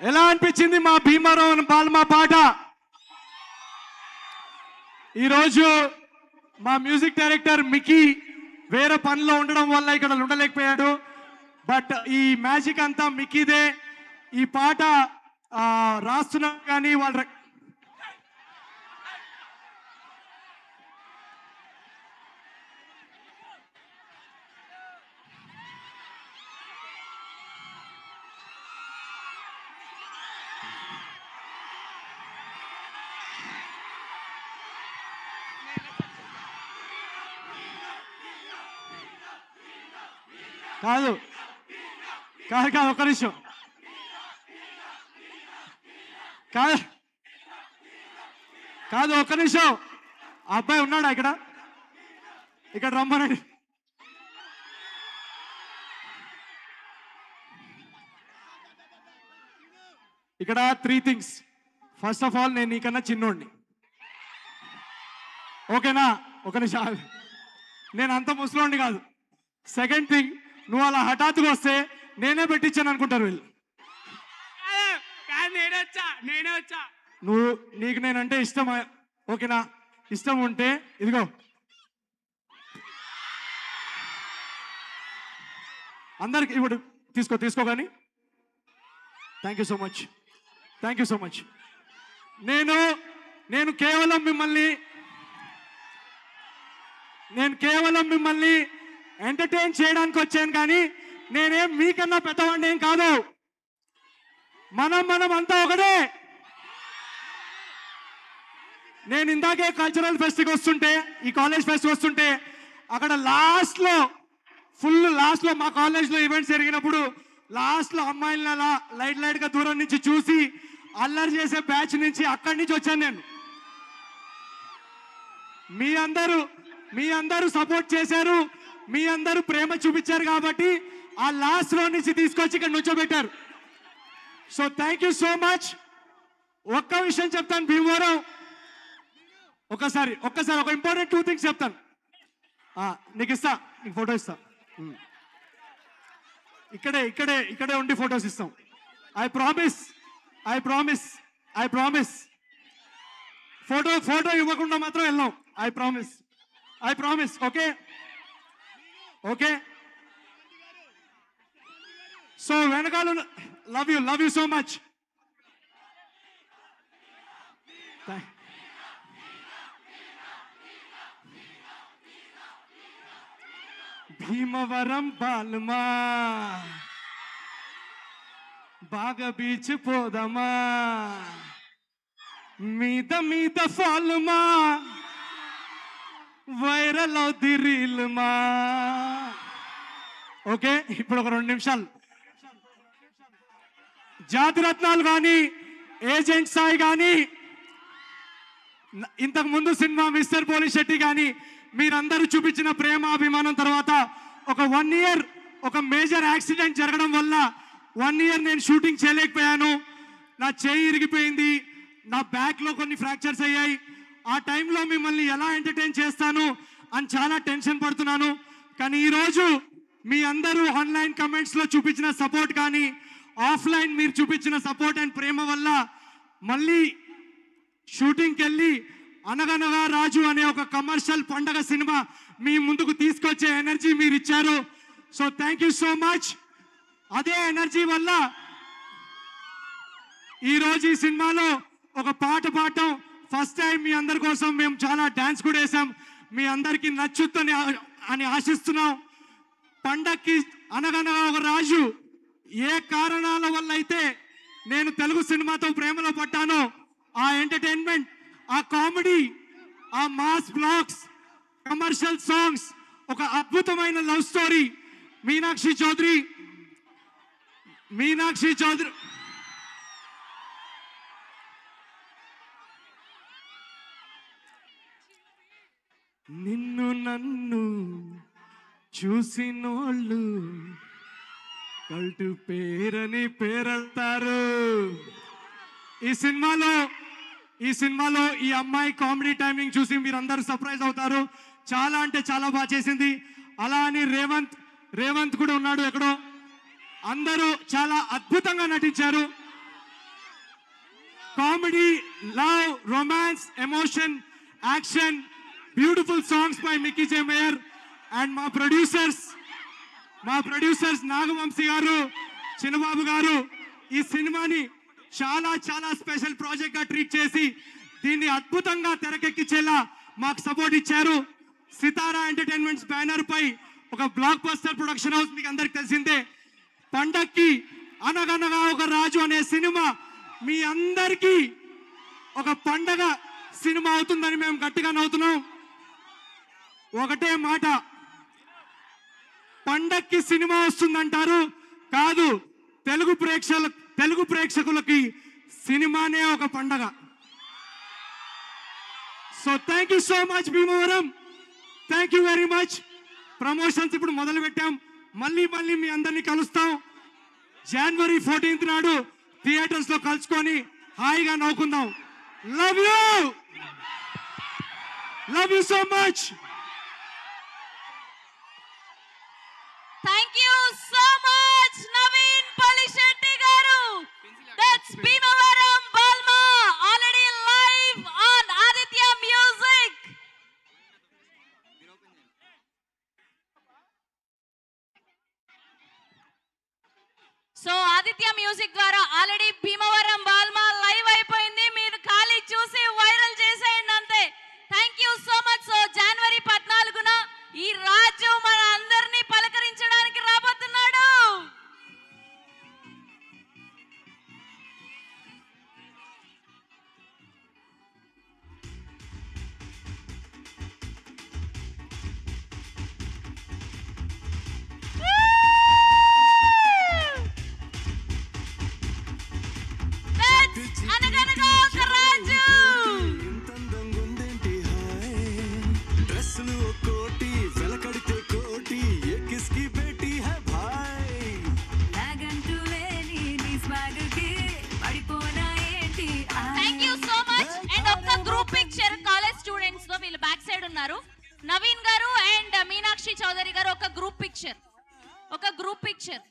ఎలా అనిపించింది మా భీమవరం బాలమా పాట? ఈరోజు మా మ్యూజిక్ డైరెక్టర్ మికీ వేరే పనిలో ఉండడం వల్ల ఇక్కడ ఉండలేకపోయాడు. బట్ ఈ మ్యాజిక్ అంతా మికీదే. ఈ పాట రాస్తున్నాం కానీ వాళ్ళ కాదు కాదు కాదు ఒక్క నిమిషం కాదు కాదు ఒక్క నిమిషం. ఆ అబ్బాయి ఉన్నాడా ఇక్కడ రమ్మనండి. ఇక్కడ 3 థింగ్స్. ఫస్ట్ ఆఫ్ ఆల్ నేను నీకన్నా చిన్నోడిని, ఓకేనా? ఒక నిమిషం, నేను అంత ముసలోడిని కాదు. సెకండ్ థింగ్, నువ్వు అలా హఠాత్తుగా వస్తే నేనే పెట్టించాను అనుకుంటారు వీళ్ళు. నేనే వచ్చా. నీకు నేనంటే ఇష్టం, ఓకేనా? ఇష్టం ఉంటే ఇదిగో అందరికి ఇప్పుడు తీసుకో కానీ థ్యాంక్ యూ సో మచ్. నేను కేవలం మిమ్మల్ని ఎంటర్టైన్ చేయడానికి వచ్చాను, కానీ నేనేం మీకన్నా పెద్దవాడిని ఏం కాదు. మనం అంతా ఒకటే. నేను ఇందాకే కల్చరల్ ఫెస్ట్కి వస్తుంటే, ఈ కాలేజ్ ఫెస్ట్ వస్తుంటే, అక్కడ లాస్ట్లో మా కాలేజ్లో ఈవెంట్స్ జరిగినప్పుడు లాస్ట్లో అమ్మాయిలను అలా లైట్గా దూరం నుంచి చూసి అల్లరి చేసే బ్యాచ్ నుంచి అక్కడి నుంచి వచ్చాను నేను. మీ అందరూ సపోర్ట్ చేశారు, మీ అందరూ ప్రేమ చూపించారు కాబట్టి ఆ లాస్ట్ రో నుంచి తీసుకొచ్చి ఇక్కడ నుంచోబెట్టారు. So thank you so much. ఒక్క విషయం చెప్తాను భీమవరం, ఒక్కసారి ఒక ఇంపార్టెంట్ 2 థింగ్స్ చెప్తాను. నీకు ఫోటో ఇస్తా. ఇక్కడే ఉండి ఫొటోస్ ఇస్తాం. I promise. ఫోటో ఇవ్వకుండా మాత్రం వెళ్ళాం. I promise. ఓకే. సో వెనకాల love you so much. Bhimavaram Balma బాగా బీచ్ పోదమా, మీద ఫాల్మా వైరల్ అవుద్ది రీల్మా. ఓకే, ఇప్పుడు ఒక 2 నిమిషాలు. జాతిరత్నాలు కానీ, ఏజెంట్ సాయి కానీ, ఇంతకు ముందు సినిమా మిస్టర్ పోలిశెట్టి కానీ, మీరందరూ చూపించిన ప్రేమ అభిమానం తర్వాత ఒక 1 ఇయర్ ఒక మేజర్ యాక్సిడెంట్ జరగడం వల్ల 1 ఇయర్ నేను షూటింగ్ చేయలేకపోయాను. నా చేయి ఇరిగిపోయింది, నా బ్యాక్లో కొన్ని ఫ్రాక్చర్స్ అయ్యాయి. ఆ టైంలో మిమ్మల్ని ఎలా ఎంటర్టైన్ చేస్తాను అని చాలా టెన్షన్ పడుతున్నాను. కానీ ఈరోజు మీ అందరూ ఆన్లైన్ కమెంట్స్లో చూపించిన సపోర్ట్ కానీ, ఆఫ్లైన్ మీరు చూపించిన సపోర్ట్ అండ్ ప్రేమ వల్ల మళ్ళీ షూటింగ్కి వెళ్ళి అనగనగా రాజు అనే ఒక కమర్షియల్ పండగ సినిమా మీ ముందుకు తీసుకొచ్చే ఎనర్జీ మీరు ఇచ్చారు. So thank you so much. అదే ఎనర్జీ వల్ల ఈరోజు ఈ సినిమాలో ఒక పాట పాడటం ఫస్ట్ టైం. మీ అందరి కోసం మేము చాలా డాన్స్ కూడా వేసాం. మీ అందరికీ నచ్చుద్దని అని ఆశిస్తున్నాం. పండక్కి అనగనగా ఒక రాజు ఏ కారణాల వల్ల అయితే నేను తెలుగు సినిమాతో ప్రేమలో పడ్డానో, ఆ ఎంటర్టైన్మెంట్, ఆ కామెడీ, ఆ మాస్ బ్లాగ్స్, కమర్షియల్ సాంగ్స్, ఒక అద్భుతమైన లవ్ స్టోరీ. మీనాక్షి చౌదరి నిన్ను నన్ను చూసినోళ్ళు కల్టు పేరని పేరంటారు. ఈ సినిమాలో ఈ అమ్మాయి కామెడీ టైమింగ్ చూసి మీరందరూ సర్ప్రైజ్ అవుతారు. చాలా అంటే చాలా బాగా చేసింది. అలా అని రేవంత్ కూడా ఉన్నాడు ఎక్కడో. అందరూ చాలా అద్భుతంగా నటించారు. Comedy, love, romance, emotion, action, beautiful songs by Mickey J mayor and మా ప్రొడ్యూసర్స్ నాగవంశీ గారు, చిన్నబాబు గారు ఈ సినిమాని చాలా చాలా స్పెషల్ ప్రాజెక్ట్ గా ట్రీట్ చేసి దీన్ని అద్భుతంగా తెరకెక్కించేలా మాకు సపోర్ట్ ఇచ్చారు. సితారా ఎంటర్టైన్మెంట్స్ బ్యానర్ పై ఒక బ్లాక్ బస్టర్ ప్రొడక్షన్ హౌస్ మీకు అందరికి తెలిసిందే. పండక్కి అనగనగా ఒక రాజు అనే సినిమా మీ అందరికీ ఒక పండగ సినిమా అవుతుందని మేము గట్టిగా నవ్వుతున్నాం. ఒకటే మాట, పండక్కి సినిమా వస్తుందంటారు, కాదు, తెలుగు ప్రేక్షకులకి సినిమానే ఒక పండగ. So thank you so much Bhimavaram, thank you very much. Promotions ఇప్పుడు మొదలు పెట్టాం, మళ్ళీ మీ అందరినీ కలుస్తాం. January 14th నాడు థియేటర్స్ లో కలుసుకొని హాయిగా నవ్వుకుందాం. Love you so much. Thank you so much, Naveen Palishetty garu. That's Bhimavaram Balma, already live on Aditya Music. So Aditya Music ద్వారా ఆల్రెడీ భీమవరం బాల్మా లైవ్ అయిపోయింది. మీరు ఖాళీ చూసి వైరల్ చేసేయండి అంతే. Thank you so much. So January 14న ఈ రాజు మన అందరినీ పలకరించడానికి రాబోతున్నాడు. Anaganaga Oka Raju. Thank you so much. And ఒక గ్రూప్ పిక్చర్ కాలేజ్ స్టూడెంట్స్ తో, వీళ్ళు బ్యాక్ సైడ్ ఉన్నారు, నవీన్ గారు అండ్ మీనాక్షి చౌదరి గారు, ఒక గ్రూప్ పిక్చర్